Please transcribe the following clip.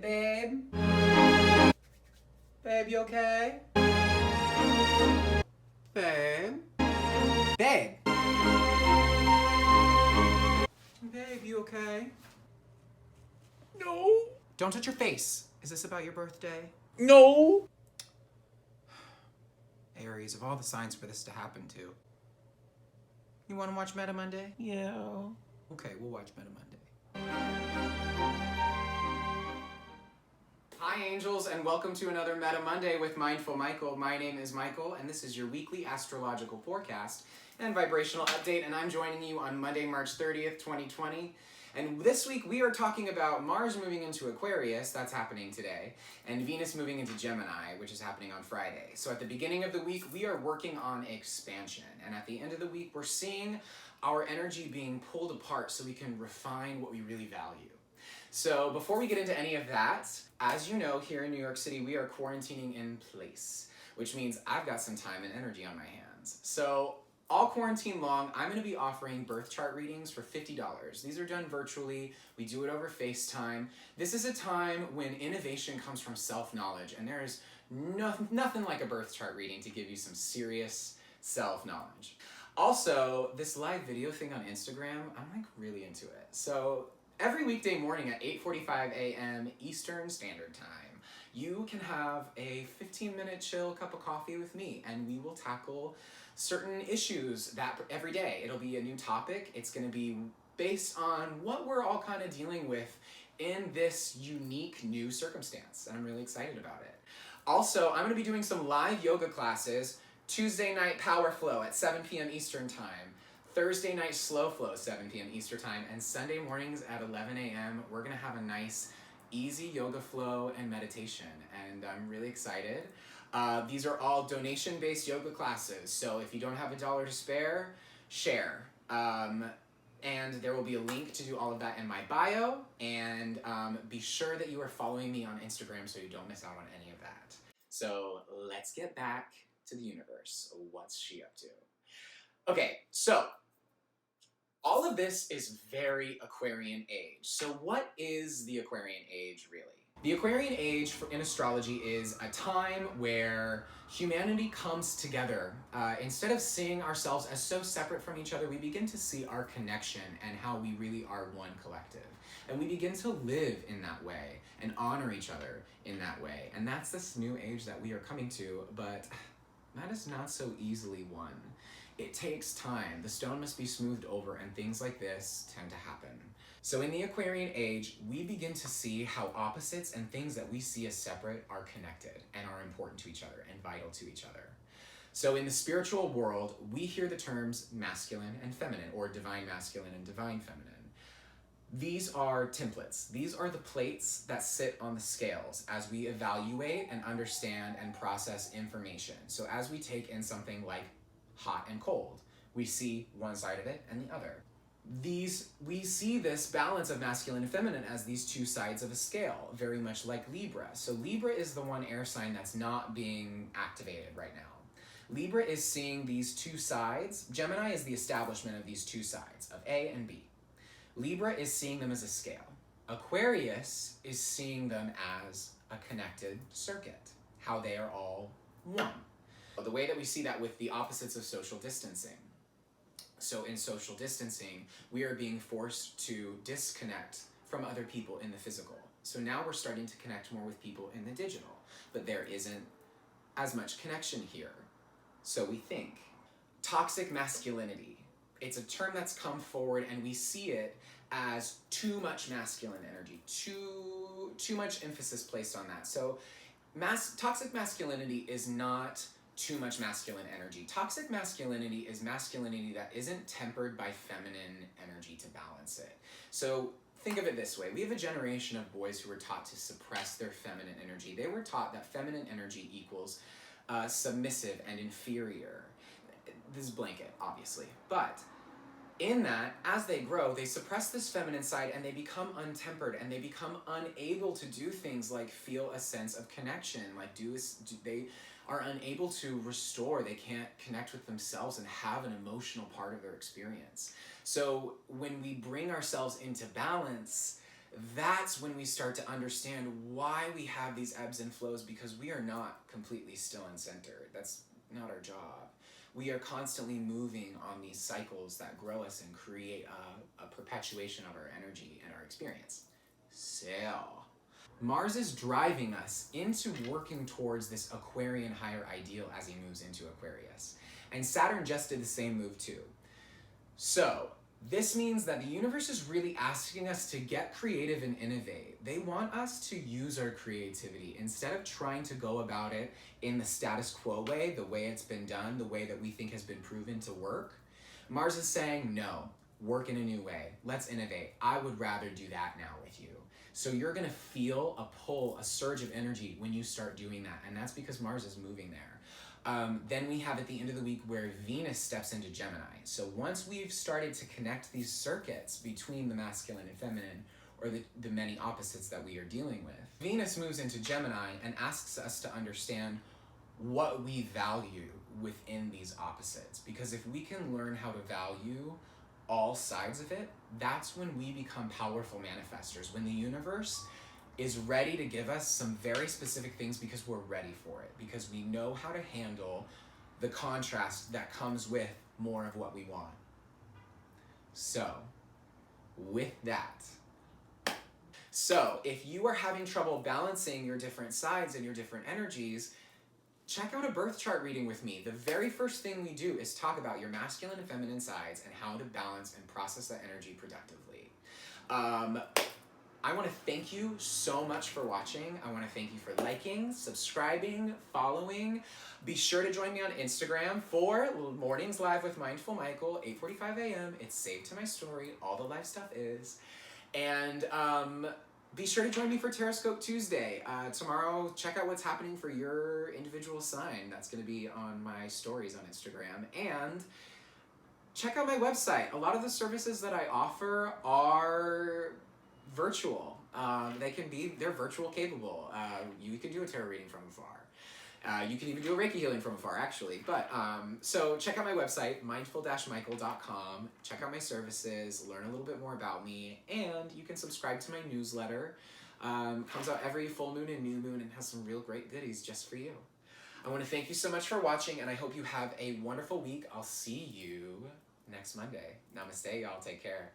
babe? Babe, you okay? Babe? Babe! Babe, you okay? No. Don't touch your face. Is this about your birthday? No. Aries, of all the signs for this to happen to. You want to watch Meta Monday? Yeah. Okay, we'll watch Meta Monday. Hi angels, and welcome to another Meta Monday with Mindful Michael. My name is Michael, and this is your weekly astrological forecast and vibrational update, and I'm joining you on Monday, March 30th, 2020. And this week we are talking about Mars moving into Aquarius, that's happening today, and Venus moving into Gemini, which is happening on Friday. So at the beginning of the week, we are working on expansion, and at the end of the week, we're seeing our energy being pulled apart so we can refine what we really value. So before we get into any of that, as you know, here in New York City, we are quarantining in place, which means I've got some time and energy on my hands. So all quarantine long, I'm going to be offering birth chart readings for $50. These are done virtually. We do it over FaceTime. This is a time when innovation comes from self-knowledge, and there is nothing like a birth chart reading to give you some serious self-knowledge. Also, this live video thing on Instagram, I'm like really into it. So every weekday morning at 8:45 a.m. Eastern Standard Time, you can have a 15-minute chill cup of coffee with me, and we will tackle certain issues that every day. It'll be a new topic. It's going to be based on what we're all kind of dealing with in this unique new circumstance, and I'm really excited about it. Also, I'm going to be doing some live yoga classes, Tuesday night power flow at 7 p.m. Eastern Time, Thursday night slow flow 7 p.m. Eastern Time, and Sunday mornings at 11 a.m. we're going to have a nice easy yoga flow and meditation, and I'm really excited. These are all donation-based yoga classes, so if you don't have $1 to spare, share. And there will be a link to do all of that in my bio, and be sure that you are following me on Instagram so you don't miss out on any of that. So let's get back to the universe. What's she up to? Okay, so all of this is very Aquarian age. So what is the Aquarian age really? The Aquarian age in astrology is a time where humanity comes together. Instead of seeing ourselves as so separate from each other, we begin to see our connection and how we really are one collective. And we begin to live in that way and honor each other in that way. And that's this new age that we are coming to, but that is not so easily won. It takes time. The stone must be smoothed over, and things like this tend to happen. So in the Aquarian age, we begin to see how opposites and things that we see as separate are connected and are important to each other and vital to each other. So in the spiritual world, we hear the terms masculine and feminine, or divine masculine and divine feminine. These are templates. These are the plates that sit on the scales as we evaluate and understand and process information. So as we take in something like hot and cold, we see one side of it and the other. We see this balance of masculine and feminine as these two sides of a scale, very much like Libra. So Libra is the one air sign that's not being activated right now. Libra is seeing these two sides. Gemini is the establishment of these two sides, of A and B. Libra is seeing them as a scale. Aquarius is seeing them as a connected circuit, how they are all one. The way that we see that with the opposites of social distancing. So in social distancing, we are being forced to disconnect from other people in the physical. So now we're starting to connect more with people in the digital, but there isn't as much connection here. So we think. Toxic masculinity. It's a term that's come forward, and we see it as too much masculine energy, too much emphasis placed on that. So toxic masculinity is not too much masculine energy. Toxic masculinity is masculinity that isn't tempered by feminine energy to balance it. So think of it this way. We have a generation of boys who were taught to suppress their feminine energy. They were taught that feminine energy equals submissive and inferior. This is blanket, obviously. But in that, as they grow, they suppress this feminine side and they become untempered, and they become unable to do things like feel a sense of connection, like they are unable to restore. They can't connect with themselves and have an emotional part of their experience. So when we bring ourselves into balance, that's when we start to understand why we have these ebbs and flows, because we are not completely still and centered. That's not our job. We are constantly moving on these cycles that grow us and create a perpetuation of our energy and our experience. So, Mars is driving us into working towards this Aquarian higher ideal as he moves into Aquarius. And Saturn just did the same move too. So, this means that the universe is really asking us to get creative and innovate. They want us to use our creativity instead of trying to go about it in the status quo way, the way it's been done, the way that we think has been proven to work. Mars is saying, no, work in a new way. Let's innovate. I would rather do that now with you. So you're gonna feel a pull, a surge of energy when you start doing that. And that's because Mars is moving there. Then we have at the end of the week where Venus steps into Gemini. So once we've started to connect these circuits between the masculine and feminine, or the many opposites that we are dealing with, Venus moves into Gemini and asks us to understand what we value within these opposites. Because if we can learn how to value all sides of it, that's when we become powerful manifestors. When the universe is ready to give us some very specific things because we're ready for it, because we know how to handle the contrast that comes with more of what we want. So, with that, if you are having trouble balancing your different sides and your different energies, check out a birth chart reading with me. The very first thing we do is talk about your masculine and feminine sides and how to balance and process that energy productively. I want to thank you so much for watching. I want to thank you for liking, subscribing, following. Be sure to join me on Instagram for Mornings Live with Mindful Michael, 8:45 a.m. It's saved to my story. All the live stuff is. And be sure to join me for Terrascope Tuesday. Tomorrow, check out what's happening for your individual sign. That's going to be on my stories on Instagram. And check out my website. A lot of the services that I offer are virtual. They're virtual capable. You can do a tarot reading from afar. You can even do a Reiki healing from afar, actually. But so check out my website, mindful-michael.com. Check out my services, learn a little bit more about me, and you can subscribe to my newsletter. Comes out every full moon and new moon and has some real great goodies just for you. I want to thank you so much for watching, and I hope you have a wonderful week. I'll see you next Monday. Namaste, y'all. Take care.